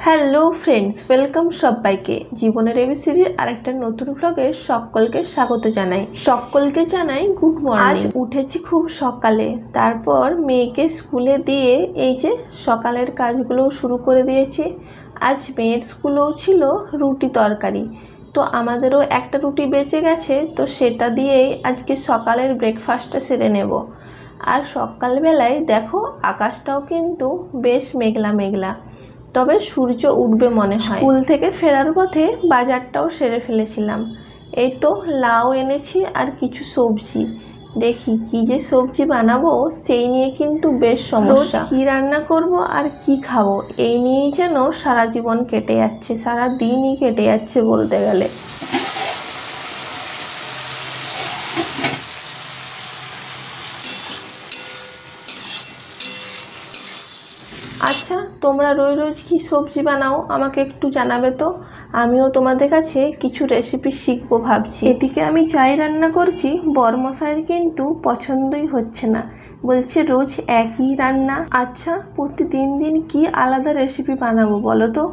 Hello friends, welcome সবাইকে জীবনের এবিসিডির আরেকটা নতুন ব্লগে সকলকে স্বাগত জানাই। সকলকে জানাই গুড মর্নিং। আজ উঠেছি খুব সকালে, তারপর মেয়েকে স্কুলে দিয়ে এই যে সকালের কাজগুলো শুরু করে দিয়েছি। আজ মেয়ের স্কুলেও ছিল রুটি তরকারি, তো আমাদেরও একটা রুটি বেঁচে গেছে, তো সেটা দিয়েই আজকে সকালের ব্রেকফাস্টটা সেরে নেব। আর সকালবেলায় দেখো আকাশটাও কিন্তু বেশ মেঘলা মেঘলা, তবে সূর্য উঠবে মনে হয়। স্কুল থেকে ফেরার পথে বাজারটাও সেরে ফেলেছিলাম। এই তো লাউ এনেছি আর কিছু সবজি। দেখি কি যে সবজি বানাবো সেই নিয়ে কিন্তু বেশ সমস্যা। কি রান্না করব আর কি খাবো এই নিয়েই যেন সারা জীবন কেটে যাচ্ছে, সারা দিনই কেটে যাচ্ছে বলতে গেলে। আচ্ছা, তোমরা রোজ রোজ কি সবজি বানাও আমাকে একটু জানাবে তো, আমিও তোমাদের কাছে কিছু রেসিপি শিখবো ভাবছি। এদিকে আমি চাই রান্না করছি, বরমশাইয়ের কিন্তু পছন্দই হচ্ছে না, বলছে রোজ একই রান্না। আচ্ছা, প্রতিদিন দিন কি আলাদা রেসিপি বানাবো বলো তো?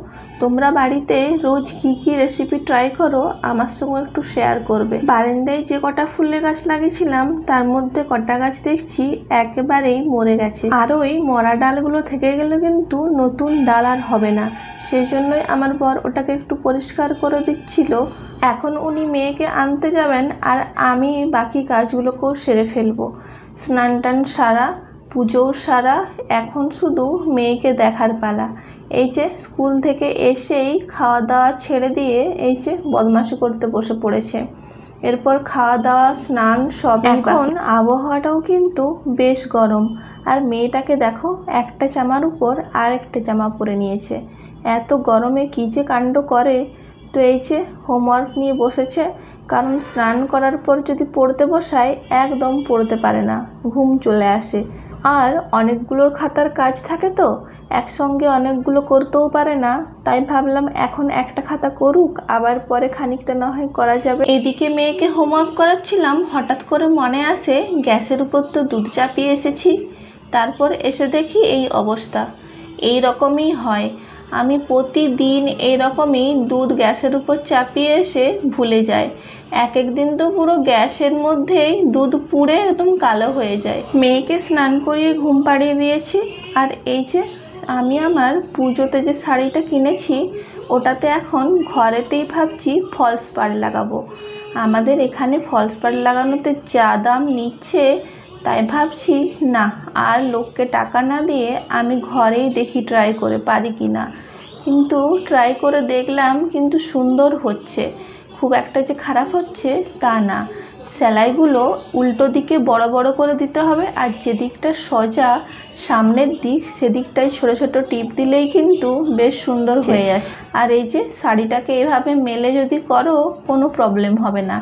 তোমরা বাড়িতে রোজ কি কি রেসিপি ট্রাই করো আমার সঙ্গে একটু শেয়ার করবে। বারান্দায় যে কটা ফুলের গাছ লাগিয়েছিলাম তার মধ্যে কটা গাছ দেখছি একেবারেই মরে গেছে, আর ওই মরা ডালগুলো থেকে গেলে কিন্তু নতুন ডাল আর হবে না। সেই জন্যই আমার বর ওটাকে একটু পরিষ্কার করে দিচ্ছিল। এখন উনি মেয়েকে আনতে যাবেন আর আমি বাকি কাজগুলোকেও সেরে ফেলবো। স্নান টান সারা, পুজোও সারা, এখন শুধু মেয়েকে দেখার পালা। এই যে স্কুল থেকে এসেই খাওয়া দাওয়া ছেড়ে দিয়ে এই যে বদমাশি করতে বসে পড়েছে। এরপর খাওয়া দাওয়া স্নান সব। এখন আবহাওয়াটাও কিন্তু বেশ গরম, আর মেয়েটাকে দেখো একটা জামার উপর আর একটা জামা পরে নিয়েছে। এত গরমে কী যে কাণ্ড করে। তো এই যে হোমওয়ার্ক নিয়ে বসেছে, কারণ স্নান করার পর যদি পড়তে বসায় একদম পড়তে পারে না, ঘুম চলে আসে। আর অনেকগুলোর খাতার কাজ থাকে, তো একসঙ্গে অনেকগুলো করতেও পারে না, তাই ভাবলাম এখন একটা খাতা করুক, আবার পরে খানিকটা না হয় করা যাবে। এদিকে মেয়েকে হোমওয়ার্ক করাচ্ছিলাম, হঠাৎ করে মনে আসে গ্যাসের উপর তো দুধ চাপিয়ে এসেছি। তারপর এসে দেখি এই অবস্থা। এই রকমই হয়, আমি প্রতিদিন এই রকমই দুধ গ্যাসের উপর চাপিয়ে এসে ভুলে যাই। এক একদিন তো পুরো গ্যাসের মধ্যেই দুধ পুড়ে একদম কালো হয়ে যায়। মেয়েকে স্নান করিয়ে ঘুম পাড়িয়ে দিয়েছি, আর এই যে আমি আমার পুজোতে যে শাড়িটা কিনেছি ওটাতে এখন ঘরেতেই ভাবছি ফলস পাড় লাগাবো। আমাদের এখানে ফলস পাড় লাগানোতে যা দাম নিচ্ছে, তাই ভাবছি না আর লোককে টাকা না দিয়ে আমি ঘরেই দেখি ট্রাই করে পারি কি না। কিন্তু ট্রাই করে দেখলাম কিন্তু সুন্দর হচ্ছে, খুব একটা যে খারাপ হচ্ছে তা না। সেলাইগুলো উল্টো দিকে বড় বড় করে দিতে হবে, আর যে দিকটা সোজা সামনের দিক সেদিকটায় ছোট ছোট টিপ দিলেই কিন্তু বেশ সুন্দর হয়ে যাচ্ছে। আর এই যে শাড়িটাকে এভাবে মেলে যদি করো কোনো প্রবলেম হবে না।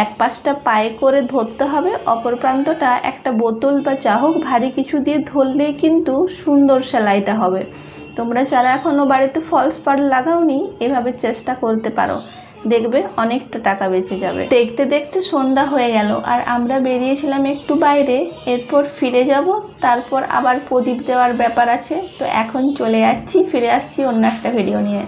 এক পাশটা পায়ে করে ধরতে হবে, অপর প্রান্তটা একটা বোতল বা যা হোক ভারী কিছু দিয়ে ধরলেই কিন্তু সুন্দর সেলাইটা হবে। তোমরা যারা এখনও বাড়িতে ফলস পাড় লাগাওনি এভাবে চেষ্টা করতে পারো, দেখবে অনেকটা টাকা বেঁচে যাবে। দেখতে দেখতে সন্ধ্যা হয়ে গেল, আর আমরা বেরিয়েছিলাম একটু বাইরে, এরপর ফিরে যাব, তারপর আবার প্রদীপ দেওয়ার ব্যাপার আছে। তো এখন চলে যাচ্ছি, ফিরে আসছি অন্য একটা ভিডিও নিয়ে।